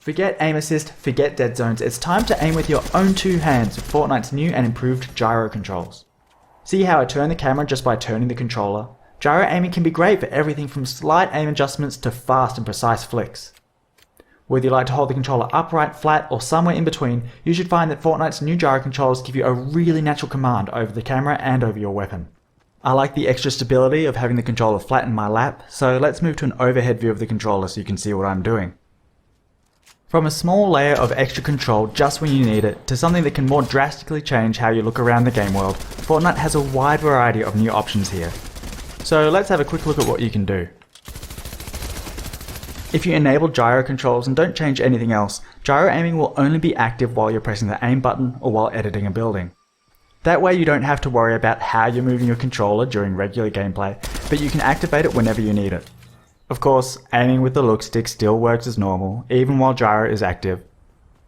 Forget aim assist, forget dead zones, it's time to aim with your own two hands with Fortnite's new and improved gyro controls. See how I turn the camera just by turning the controller? Gyro aiming can be great for everything from slight aim adjustments to fast and precise flicks. Whether you like to hold the controller upright, flat, or somewhere in between, you should find that Fortnite's new gyro controls give you a really natural command over the camera and over your weapon. I like the extra stability of having the controller flat in my lap, so let's move to an overhead view of the controller so you can see what I'm doing. From a small layer of extra control just when you need it, to something that can more drastically change how you look around the game world, Fortnite has a wide variety of new options here. So let's have a quick look at what you can do. If you enable gyro controls and don't change anything else, gyro aiming will only be active while you're pressing the aim button or while editing a building. That way you don't have to worry about how you're moving your controller during regular gameplay, but you can activate it whenever you need it. Of course, aiming with the look stick still works as normal, even while gyro is active.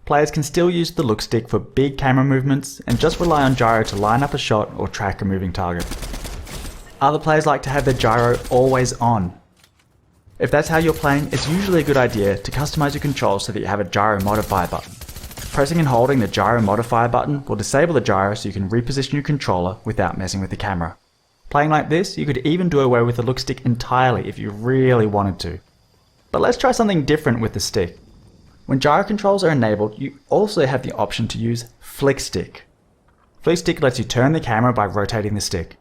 Players can still use the look stick for big camera movements and just rely on gyro to line up a shot or track a moving target. Other players like to have their gyro always on. If that's how you're playing, it's usually a good idea to customize your controls so that you have a gyro modifier button. Pressing and holding the gyro modifier button will disable the gyro so you can reposition your controller without messing with the camera. Playing like this, you could even do away with the look stick entirely if you really wanted to. But let's try something different with the stick. When gyro controls are enabled, you also have the option to use flick stick. Flick stick lets you turn the camera by rotating the stick.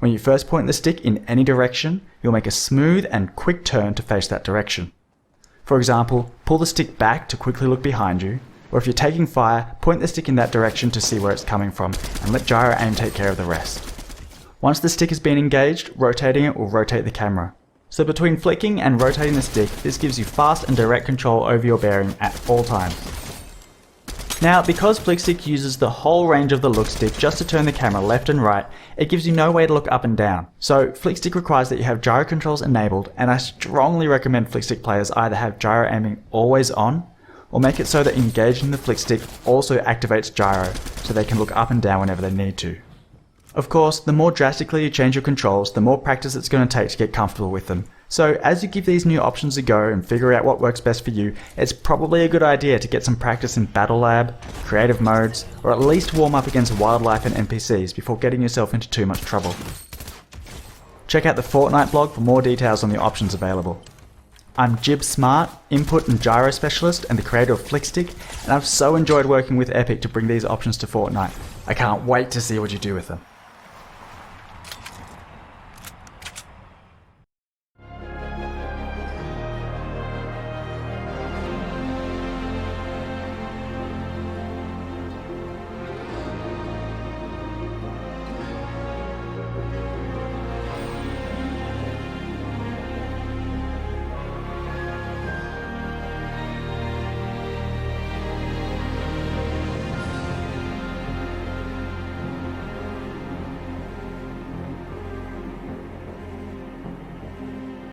When you first point the stick in any direction, you'll make a smooth and quick turn to face that direction. For example, pull the stick back to quickly look behind you, or if you're taking fire, point the stick in that direction to see where it's coming from and let gyro aim take care of the rest. Once the stick has been engaged, rotating it will rotate the camera. So between flicking and rotating the stick, this gives you fast and direct control over your bearing at all times. Now, because flick stick uses the whole range of the look stick just to turn the camera left and right, it gives you no way to look up and down. So flick stick requires that you have gyro controls enabled, and I strongly recommend flick stick players either have gyro aiming always on, or make it so that engaging the flick stick also activates gyro, so they can look up and down whenever they need to. Of course, the more drastically you change your controls, the more practice it's going to take to get comfortable with them. So as you give these new options a go and figure out what works best for you, it's probably a good idea to get some practice in Battle Lab, creative modes, or at least warm up against wildlife and NPCs before getting yourself into too much trouble. Check out the Fortnite blog for more details on the options available. I'm Jib Smart, Input and Gyro Specialist and the creator of Flickstick, and I've so enjoyed working with Epic to bring these options to Fortnite. I can't wait to see what you do with them.